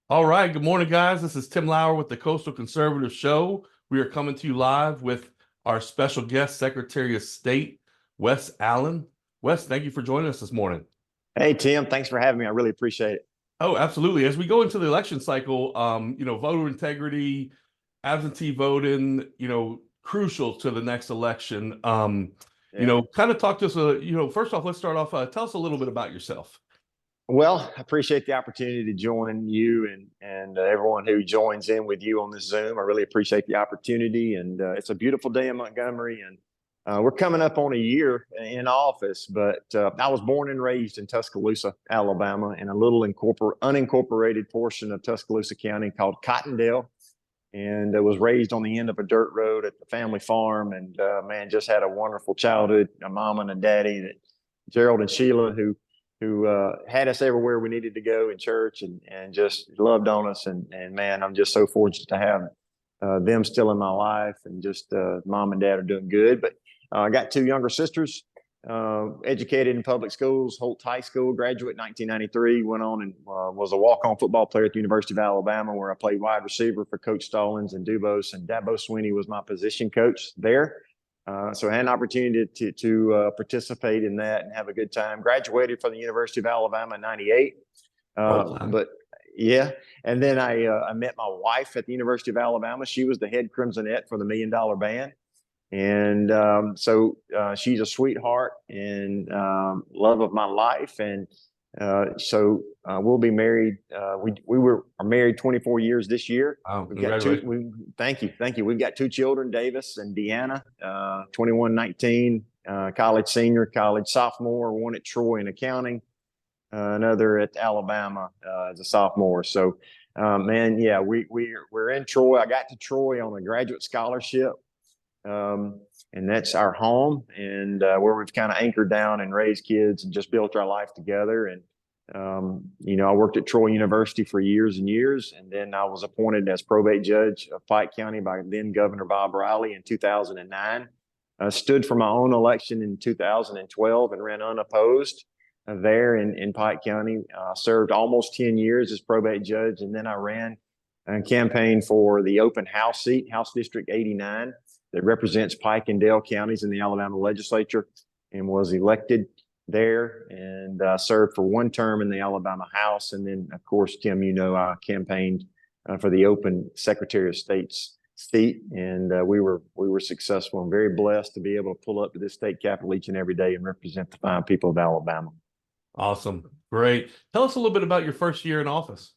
All right. Good morning, guys. This is Tim Lauer with the Coastal Conservative Show. We are coming to you live with our special guest, Secretary of State, Wes Allen. Wes, thank you for joining us this morning. Hey, Tim, thanks for having me. I really appreciate it. Oh, absolutely. As we go into the election cycle, voter integrity, absentee voting, crucial to the next election. Yeah. Kind of talk to us, first off, let's start off, tell us a little bit about yourself. Well, I appreciate the opportunity to join you and everyone who joins in with you on this Zoom. I really appreciate the opportunity, and it's a beautiful day in Montgomery, and we're coming up on a year in office. But I was born and raised in Tuscaloosa, Alabama, in a little unincorporated portion of Tuscaloosa County called Cottondale, and was raised on the end of a dirt road at the family farm. And man, just had a wonderful childhood. A mom and a daddy, Gerald and Sheila, who had us everywhere we needed to go in church, and just loved on us. And man, I'm just so fortunate to have them still in my life, and just mom and dad are doing good. But I got two younger sisters, educated in public schools, Holt High School, graduate in 1993, went on and was a walk-on football player at the University of Alabama, where I played wide receiver for Coach Stallings and Dubose, and Dabo Sweeney was my position coach there. So I had an opportunity to participate in that and have a good time. Graduated from the University of Alabama in '98. But yeah, and then I met my wife at the University of Alabama. She was the head Crimsonette for the $1 Million Band. And so she's a sweetheart and love of my life. And so we'll be married. We are married 24 years this year. Wow, We've got thank you. We've got two children, Davis and Deanna, 21, 19, college senior, college sophomore, one at Troy in accounting, another at Alabama as a sophomore. So, man, yeah, we're in Troy. I got to Troy on a graduate scholarship. And that's our home, and where we've kind of anchored down and raised kids and just built our life together. And I worked at Troy University for years and years, and then I was appointed as probate judge of Pike County by then Governor Bob Riley in 2009. Stood for my own election in 2012 and ran unopposed there in Pike County. Served almost 10 years as probate judge, and then I ran and campaigned for the open House seat, House District 89. That represents Pike and Dale counties in the Alabama Legislature, and was elected there, and served for one term in the Alabama House. And then, of course, Tim, I campaigned for the open Secretary of State's seat, and we were successful, and very blessed to be able to pull up to this state capitol each and every day and represent the fine people of Alabama. Awesome. Great. Tell us a little bit about your first year in office.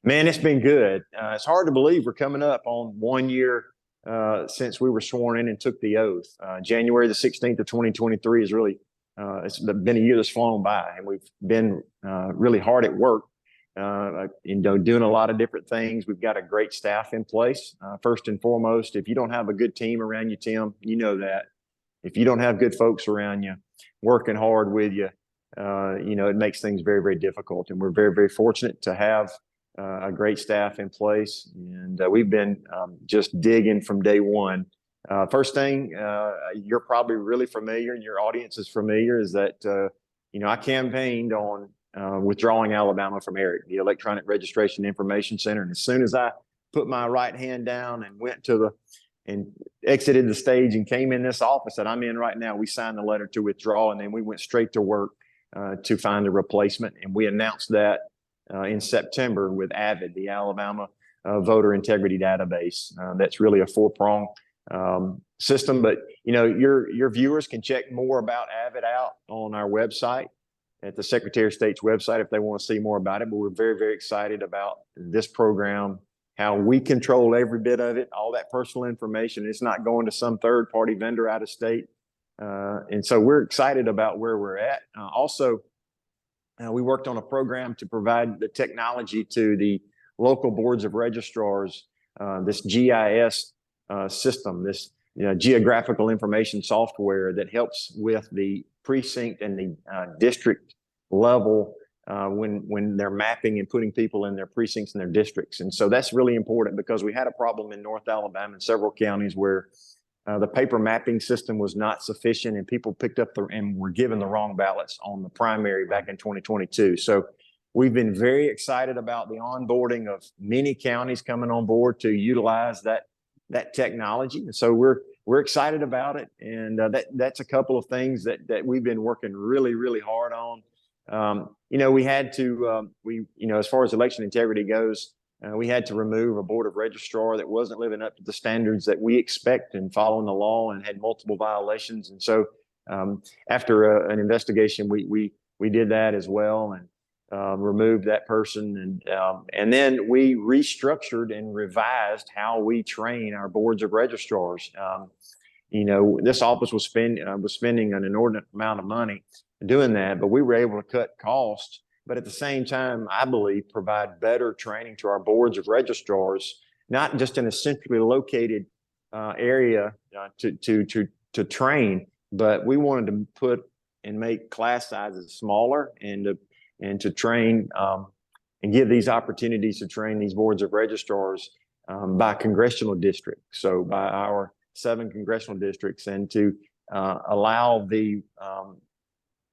Man, it's been good. It's hard to believe we're coming up on 1 year since we were sworn in and took the oath. January the 16th of 2023 is really, it's been a year that's flown by, and we've been really hard at work, doing a lot of different things. We've got a great staff in place. First and foremost, if you don't have a good team around you, Tim, you know that. If you don't have good folks around you, working hard with you, it makes things very, very difficult. And we're very, very fortunate to have a great staff in place, and we've been just digging from day one. First thing, you're probably really familiar, and your audience is familiar, is that I campaigned on withdrawing Alabama from ERIC, the Electronic Registration Information Center. And as soon as I put my right hand down and went and exited the stage and came in this office that I'm in right now, we signed the letter to withdraw, and then we went straight to work to find a replacement. And we announced that in September with AVID, the Alabama Voter Integrity Database. That's really a four-prong system. But your viewers can check more about AVID out on our website, at the Secretary of State's website, if they want to see more about it. But we're very, very excited about this program, how we control every bit of it, all that personal information. It's not going to some third-party vendor out of state. And so we're excited about where we're at. Also, we worked on a program to provide the technology to the local boards of registrars, this GIS system, this geographical information software that helps with the precinct and the district level when they're mapping and putting people in their precincts and their districts. And so that's really important, because we had a problem in North Alabama in several counties where the paper mapping system was not sufficient, and people picked up and were given the wrong ballots on the primary back in 2022. So We've been very excited about the onboarding of many counties coming on board to utilize that technology. And so we're excited about it. And that's a couple of things that we've been working really, really hard on. We had to, as far as election integrity goes, we had to remove a board of registrar that wasn't living up to the standards that we expect and following the law, and had multiple violations. And so after an investigation, we did that as well, and removed that person. And then we restructured and revised how we train our boards of registrars. This office was spending an inordinate amount of money doing that, but we were able to cut costs. But at the same time, I believe, provide better training to our boards of registrars, not just in a centrally located area to train, but we wanted to put and make class sizes smaller, and to train and give these opportunities to train these boards of registrars by congressional district. So by our 7 congressional districts, and to allow the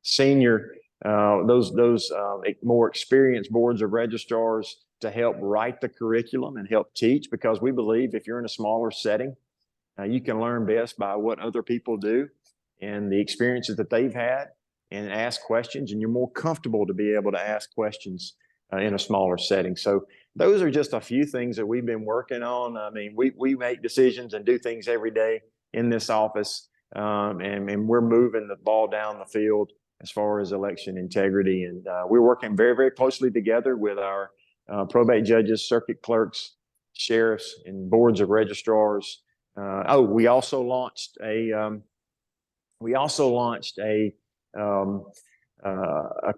senior, those more experienced boards of registrars to help write the curriculum and help teach, because we believe if you're in a smaller setting, you can learn best by what other people do and the experiences that they've had, and ask questions, and you're more comfortable to be able to ask questions in a smaller setting. So those are just a few things that we've been working on. I mean, we make decisions and do things every day in this office, and we're moving the ball down the field as far as election integrity. And we're working very, very closely together with our probate judges, circuit clerks, sheriffs, and boards of registrars. We also launched a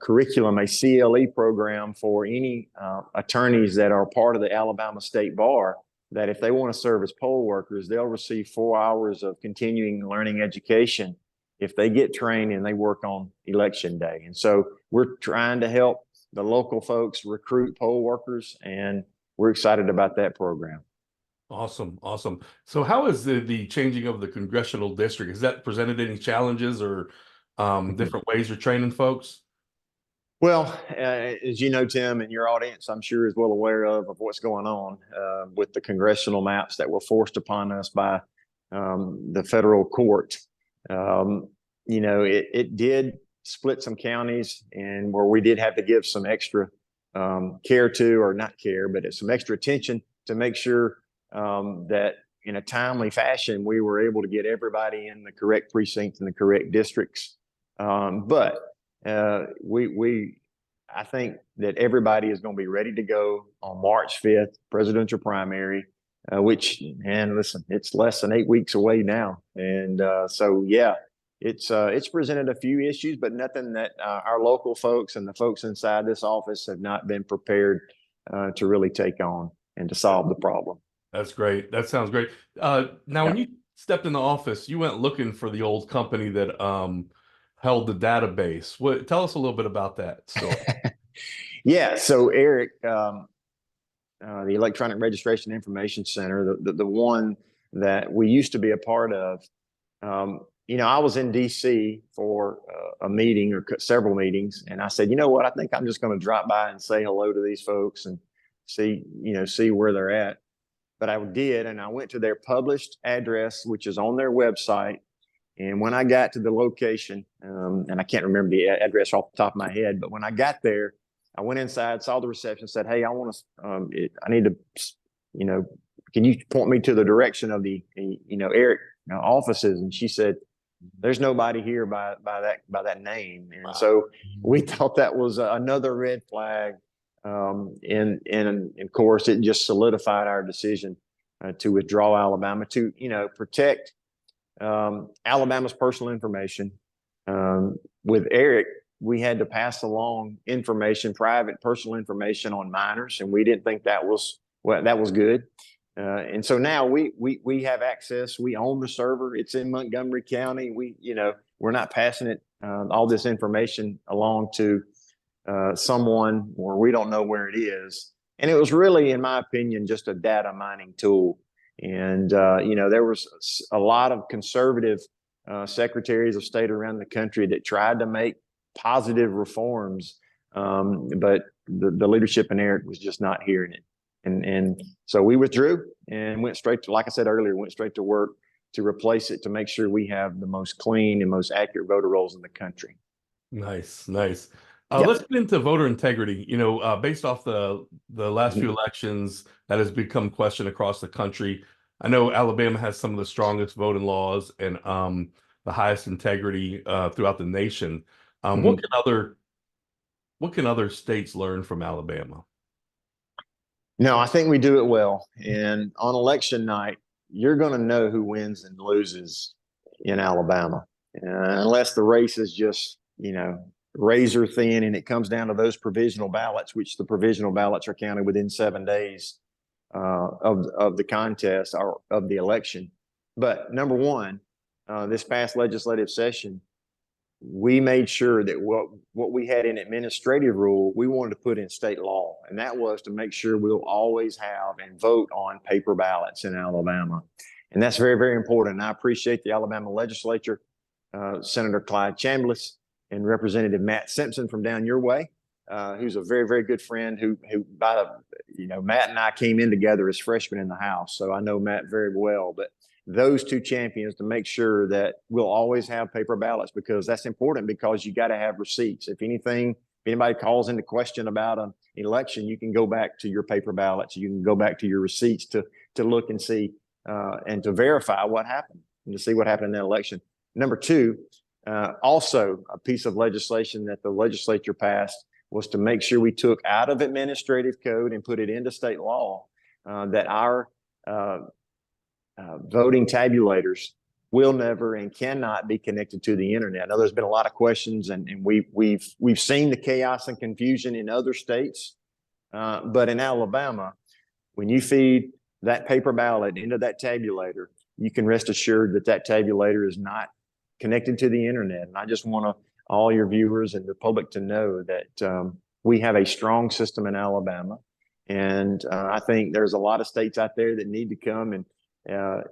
curriculum, a CLE program for any attorneys that are part of the Alabama State Bar, that if they want to serve as poll workers, they'll receive 4 hours of continuing learning education if they get trained and they work on election day. And so we're trying to help the local folks recruit poll workers, and we're excited about that program. Awesome. Awesome. So how is the changing of the congressional district? Has that presented any challenges or different ways you're training folks? Well, as you know, Tim, and your audience, I'm sure, is well aware of what's going on with the congressional maps that were forced upon us by the federal court. It did split some counties, and where we did have to give some extra care to, or not care, but it's some extra attention to make sure that in a timely fashion, we were able to get everybody in the correct precincts and the correct districts. But I think that everybody is going to be ready to go on March 5th, presidential primary, and listen, it's less than 8 weeks away now. And so, yeah, it's presented a few issues, but nothing that our local folks and the folks inside this office have not been prepared to really take on and to solve the problem. That's great. That sounds great. Now, when you stepped in the office, you went looking for the old company that held the database. Tell us a little bit about that story. Yeah. So Eric, the Electronic Registration Information Center, the one that we used to be a part of, I was in DC for a meeting or several meetings, and I said, you know what, I think I'm just going to drop by and say hello to these folks and see where they're at. But I did, and I went to their published address, which is on their website. And when I got to the location, and I can't remember the address off the top of my head, but when I got there, I went inside, saw the reception, said, "Hey, I need to, can you point me to the direction of the, Eric offices?" And she said, "There's nobody here by that name." And wow. So we thought that was another red flag. And of course, it just solidified our decision to withdraw Alabama, to protect Alabama's personal information. With Eric, we had to pass along private personal information on minors, and we didn't think that was good. And so now we have access. We own the server. It's in Montgomery County. We're not passing it all this information along to someone where we don't know where it is. And it was really, in my opinion, just a data mining tool. And there was a lot of conservative secretaries of state around the country that tried to make positive reforms, but the leadership in there was just not hearing it. And so we withdrew and went straight to, like I said earlier, went straight to work to replace it, to make sure we have the most clean and most accurate voter rolls in the country. Nice, nice. Yep. Let's get into voter integrity. Based off the last few elections, that has become questioned across the country. I know Alabama has some of the strongest voting laws and the highest integrity throughout the nation. What can other states learn from Alabama? No, I think we do it well. And on election night, you're going to know who wins and loses in Alabama, unless the race is just, razor thin and it comes down to those provisional ballots, which the provisional ballots are counted within 7 days of the contest or of the election. But number one, this past legislative session, we made sure that what we had in administrative rule, we wanted to put in state law. And that was to make sure we'll always have and vote on paper ballots in Alabama. And that's very, very important. And I appreciate the Alabama Legislature, Senator Clyde Chambliss and Representative Matt Simpson from down your way, who's a very, very good friend Matt and I came in together as freshmen in the House. So I know Matt very well, but those two champions to make sure that we'll always have paper ballots, because that's important, because you got to have receipts. If anybody calls into question about an election, you can go back to your paper ballots. You can go back to your receipts to look and see and to verify what happened and to see what happened in that election. Number two, also a piece of legislation that the legislature passed was to make sure we took out of administrative code and put it into state law that our voting tabulators will never and cannot be connected to the internet. I know there's been a lot of questions, and we've seen the chaos and confusion in other states, but in Alabama, when you feed that paper ballot into that tabulator, you can rest assured that that tabulator is not connected to the internet. And I just want all your viewers and the public to know that we have a strong system in Alabama, and I think there's a lot of states out there that need to come and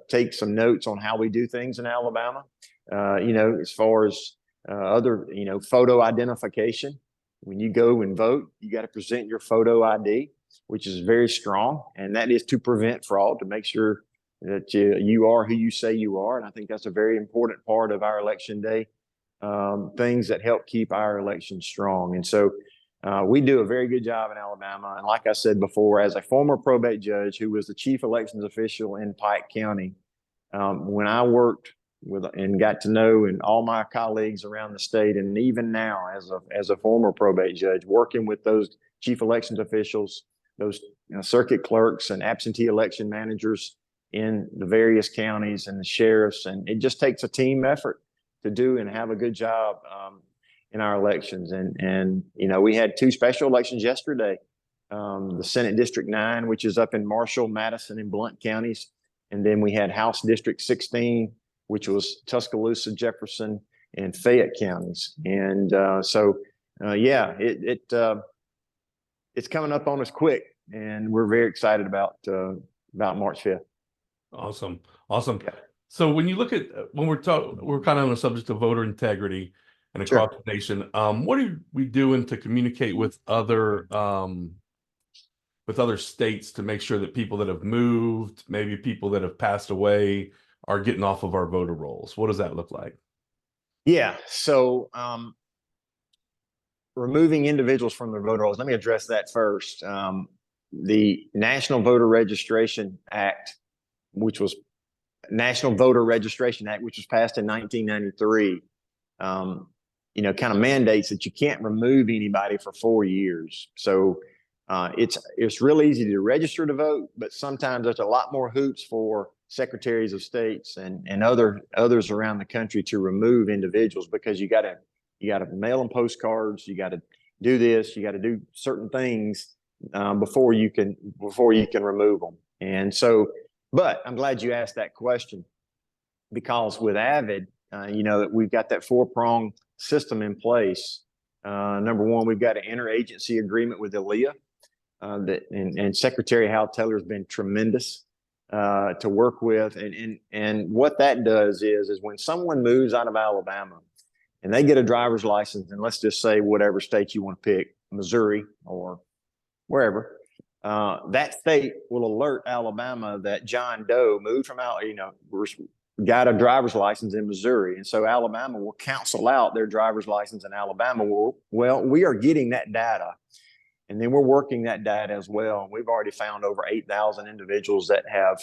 take some notes on how we do things in Alabama. As far as other, photo identification. When you go and vote, you got to present your photo ID, which is very strong. And that is to prevent fraud, to make sure that you are who you say you are. And I think that's a very important part of our election day, things that help keep our election strong. And so we do a very good job in Alabama. And like I said before, as a former probate judge who was the chief elections official in Pike County, when I worked with and got to know and all my colleagues around the state, and even now as a former probate judge, working with those chief elections officials, those circuit clerks and absentee election managers in the various counties and the sheriffs, and it just takes a team effort to do and have a good job in our elections. And we had two special elections yesterday, the Senate District 9, which is up in Marshall, Madison, and Blount counties. And then we had House District 16, which was Tuscaloosa, Jefferson, and Fayette counties. And it's coming up on us quick, and we're very excited about March 5th. Awesome. Awesome. Yeah. So when you look at, we're kind of on the subject of voter integrity and across the nation, what are we doing to communicate with other states to make sure that people that have moved, maybe people that have passed away, are getting off of our voter rolls? What does that look like? Yeah. So removing individuals from their voter rolls, let me address that first. The National Voter Registration Act, which was National Voter Registration Act, which was passed in 1993, kind of mandates that you can't remove anybody for 4 years. So it's real easy to register to vote, but sometimes there's a lot more hoops for secretaries of states and others around the country to remove individuals, because you got to mail them postcards, you got to do this, you got to do certain things before you can remove them. And so, but I'm glad you asked that question, because with Avid, we've got that 4-pronged system in place. Number one, we've got an interagency agreement with ELEA, and Secretary Hal Taylor has been tremendous to work with. And what that does is when someone moves out of Alabama and they get a driver's license, and let's just say whatever state you want to pick, Missouri or wherever, that state will alert Alabama that John Doe moved from got a driver's license in Missouri. And so Alabama will cancel out their driver's license in Alabama. Well, we are getting that data, and then we're working that data as well. We've already found over 8,000 individuals that have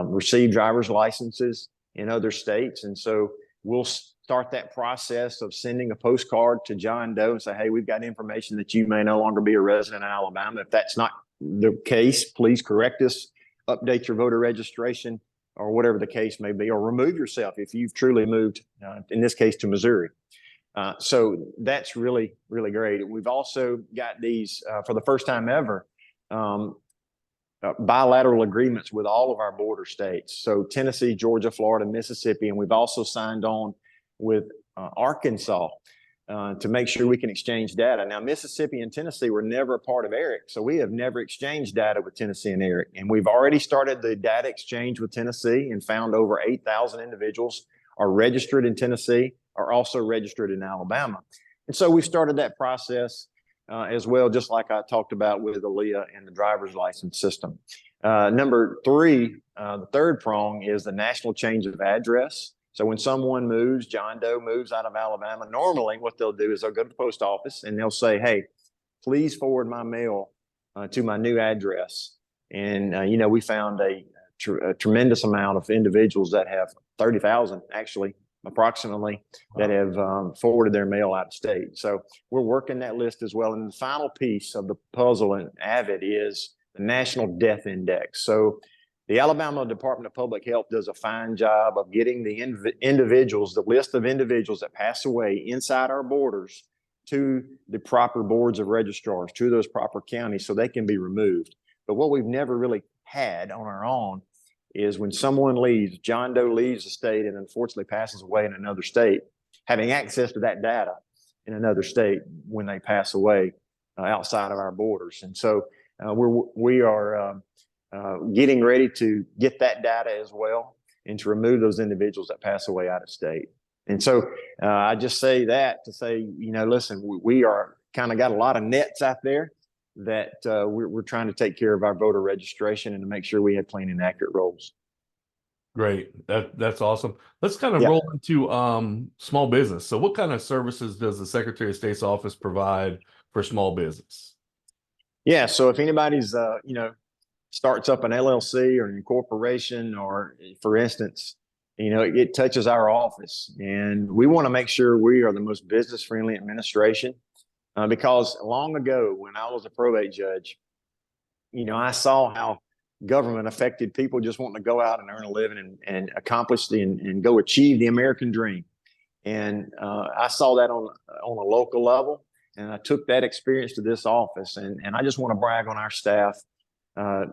received driver's licenses in other states. And so we'll start that process of sending a postcard to John Doe and say, hey, we've got information that you may no longer be a resident in Alabama. If that's not the case, please correct us, update your voter registration, or whatever the case may be, or remove yourself if you've truly moved, in this case, to Missouri. So that's really, really great. We've also got these, for the first time ever, bilateral agreements with all of our border states. So Tennessee, Georgia, Florida, Mississippi, and we've also signed on with Arkansas to make sure we can exchange data. Now, Mississippi and Tennessee were never a part of ERIC, so we have never exchanged data with Tennessee and ERIC. And we've already started the data exchange with Tennessee and found over 8,000 individuals are registered in Tennessee, are also registered in Alabama. And so we've started that process as well, just like I talked about with Aaliyah and the driver's license system. Number three, the third prong is the national change of address. So when someone moves, John Doe moves out of Alabama, normally what they'll do is they'll go to the post office and they'll say, hey, please forward my mail to my new address. And, we found a tremendous amount of individuals that have 30,000 actually, approximately, that have forwarded their mail out of state. So we're working that list as well. And the final piece of the puzzle in AVID is the National Death Index. So the Alabama Department of Public Health does a fine job of getting the individuals, the list of individuals that pass away inside our borders, to the proper boards of registrars, to those proper counties, so they can be removed. But what we've never really had on our own is when someone leaves, John Doe leaves the state and unfortunately passes away in another state, having access to that data in another state when they pass away outside of our borders. And so we are getting ready to get that data as well and to remove those individuals that pass away out of state. And so I just say that to say, listen, we are kind of got a lot of nets out there that we're trying to take care of our voter registration and to make sure we have clean and accurate rolls. Great. That's awesome. Let's kind of roll into small business. So what kind of services does the Secretary of State's office provide for small business? Yeah. So if anybody's, starts up an LLC or an incorporation, or for instance, it touches our office, and we want to make sure we are the most business friendly administration. Because long ago, when I was a probate judge, I saw how government affected people just wanting to go out and earn a living and accomplish and go achieve the American dream. And I saw that on a local level, and I took that experience to this office. And I just want to brag on our staff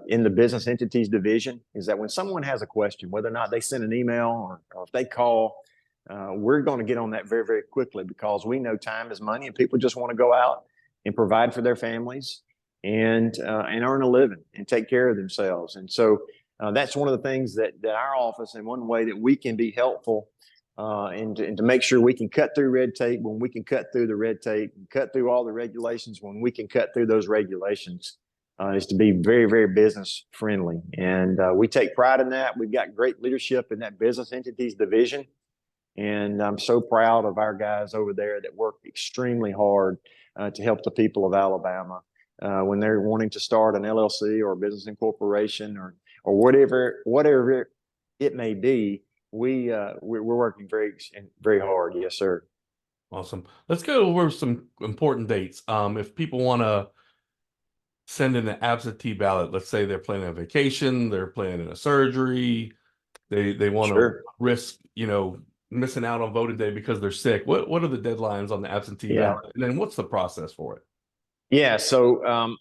in the business entities division, is that when someone has a question, whether or not they send an email or if they call, we're going to get on that very, very quickly, because we know time is money and people just want to go out and provide for their families and earn a living and take care of themselves. And so that's one of the things that our office, and one way that we can be helpful and to make sure we can cut through red tape when we can cut through the red tape, and cut through all the regulations when we can cut through those regulations, is to be very, very business friendly. And we take pride in that. We've got great leadership in that business entities division. And I'm so proud of our guys over there that work extremely hard to help the people of Alabama when they're wanting to start an LLC or a business incorporation or whatever it may be. We're working very, very hard. Yes, sir. Awesome. Let's go over some important dates. If people want to send in an absentee ballot, let's say they're planning a vacation, they're planning a surgery, they want to risk, missing out on voting day because they're sick. What are the deadlines on the absentee ballot? And then what's the process for it? Yeah. So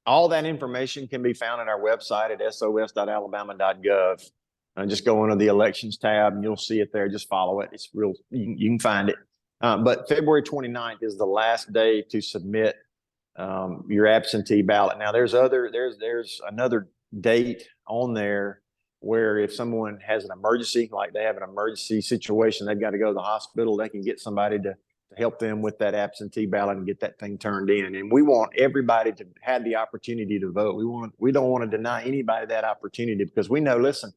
all that information can be found on our website at sos.alabama.gov. Just go under the elections tab and you'll see it there. Just follow it. It's real. You can find it. But February 29th is the last day to submit your absentee ballot. Now there's another date on there where if someone has an emergency, like they have an emergency situation, they've got to go to the hospital, they can get somebody to help them with that absentee ballot and get that thing turned in. And we want everybody to have the opportunity to vote. We don't want to deny anybody that opportunity, because we know, listen,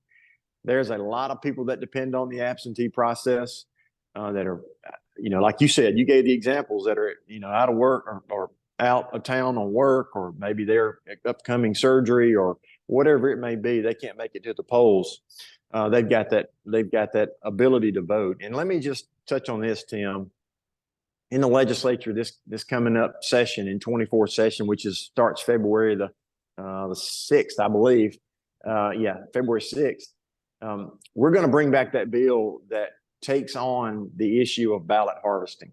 there's a lot of people that depend on the absentee process that are, like you said, you gave the examples that are, out of work or out of town on work, or maybe their upcoming surgery or whatever it may be. They can't make it to the polls. They've got that ability to vote. And let me just touch on this, Tim. In the legislature, this coming up session, in 24 session, which starts February the 6th, I believe. February 6th. We're going to bring back that bill that takes on the issue of ballot harvesting.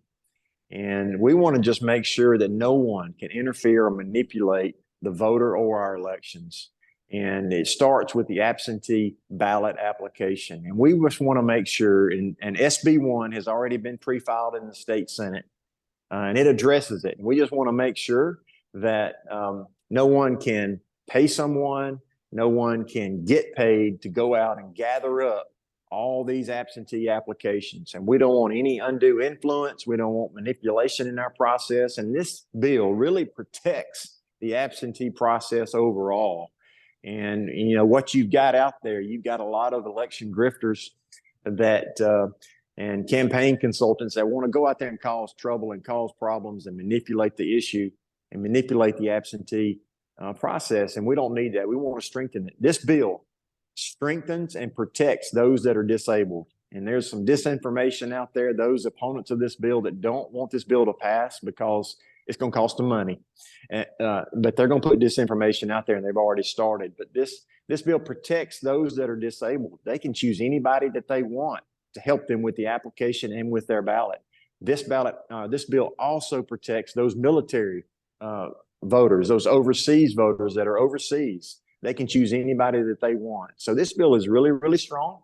And we want to just make sure that no one can interfere or manipulate the voter or our elections. And it starts with the absentee ballot application. And we just want to make sure, and SB 1 has already been pre-filed in the state Senate, and it addresses it. And we just want to make sure that no one can pay someone, no one can get paid to go out and gather up all these absentee applications. And we don't want any undue influence. We don't want manipulation in our process. And this bill really protects the absentee process overall. And, what you've got out there, you've got a lot of election grifters and campaign consultants that want to go out there and cause trouble and cause problems and manipulate the issue and manipulate the absentee process. And we don't need that. We want to strengthen it. This bill strengthens and protects those that are disabled. And there's some disinformation out there, those opponents of this bill that don't want this bill to pass because it's going to cost them money. But they're going to put disinformation out there, and they've already started. But this bill protects those that are disabled. They can choose anybody that they want to help them with the application and with their ballot. This bill also protects those military voters, those overseas voters that are overseas. They can choose anybody that they want. So this bill is really, really strong.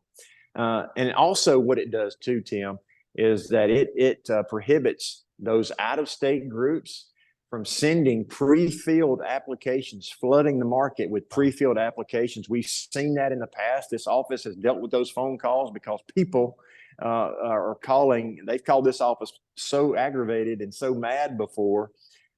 And also what it does too, Tim, is that it prohibits those out-of-state groups from sending pre-filled applications, flooding the market with pre-filled applications. We've seen that in the past. This office has dealt with those phone calls because people are calling. They've called this office so aggravated and so mad before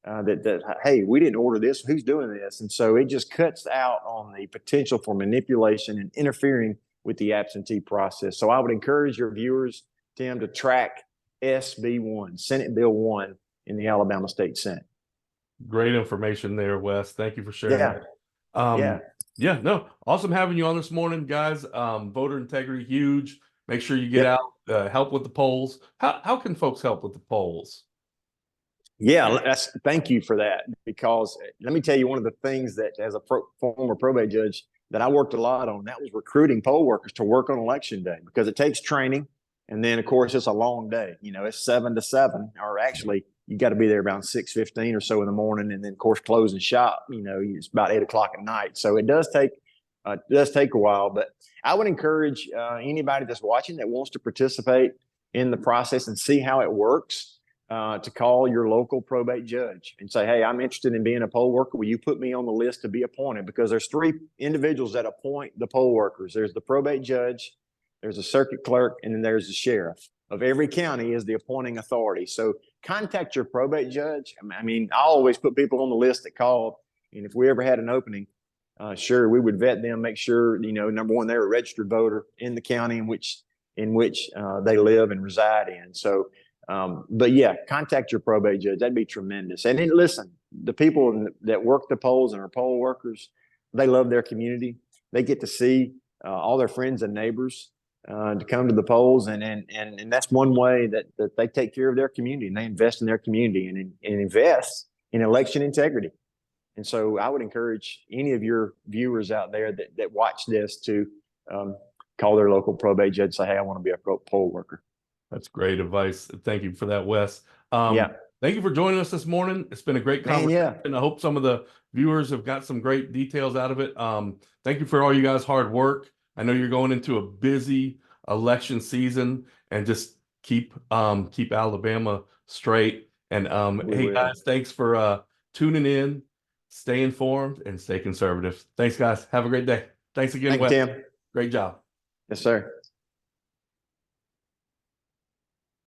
that, hey, we didn't order this. Who's doing this? And so it just cuts out on the potential for manipulation and interfering with the absentee process. So I would encourage your viewers, Tim, to track SB 1, Senate Bill 1 in the Alabama State Senate. Great information there, Wes. Thank you for sharing Yeah. that. No, awesome having you on this morning, guys. Voter integrity, huge. Make sure you get out, help with the polls. How can folks help with the polls? Yeah, thank you for that, because let me tell you, one of the things that as a former probate judge that I worked a lot on, that was recruiting poll workers to work on election day, because it takes training. And then, of course, it's a long day. It's 7 to 7, or actually you got to be there around 6:15 or so in the morning. And then, of course, closing shop, it's about 8 o'clock at night. So it does take a while, but I would encourage anybody that's watching that wants to participate in the process and see how it works, to call your local probate judge and say, hey, I'm interested in being a poll worker. Will you put me on the list to be appointed? Because there's 3 individuals that appoint the poll workers. There's the probate judge, there's a circuit clerk, and then there's the sheriff of every county is the appointing authority. So contact your probate judge. I always put people on the list that called. And if we ever had an opening, sure, we would vet them, make sure, number one, they're a registered voter in the county in which they live and reside in. So, but yeah, contact your probate judge. That'd be tremendous. And then listen, the people that work the polls and are poll workers, they love their community. They get to see all their friends and neighbors to come to the polls, and that's one way that they take care of their community, and they invest in their community and invest in election integrity. And so I would encourage any of your viewers out there that watch this to call their local probate judge and say, hey, I want to be a poll worker. That's great advice. Thank you for that, Wes. Yeah. Thank you for joining us this morning. It's been a great conversation. Yeah. I hope some of the viewers have got some great details out of it. Thank you for all you guys' hard work. I know you're going into a busy election season, and just keep Alabama straight. And hey guys, thanks for tuning in. Stay informed and stay conservative. Thanks, guys. Have a great day. Thanks again, Wes. Thank you, Tim. Great job. Yes, sir.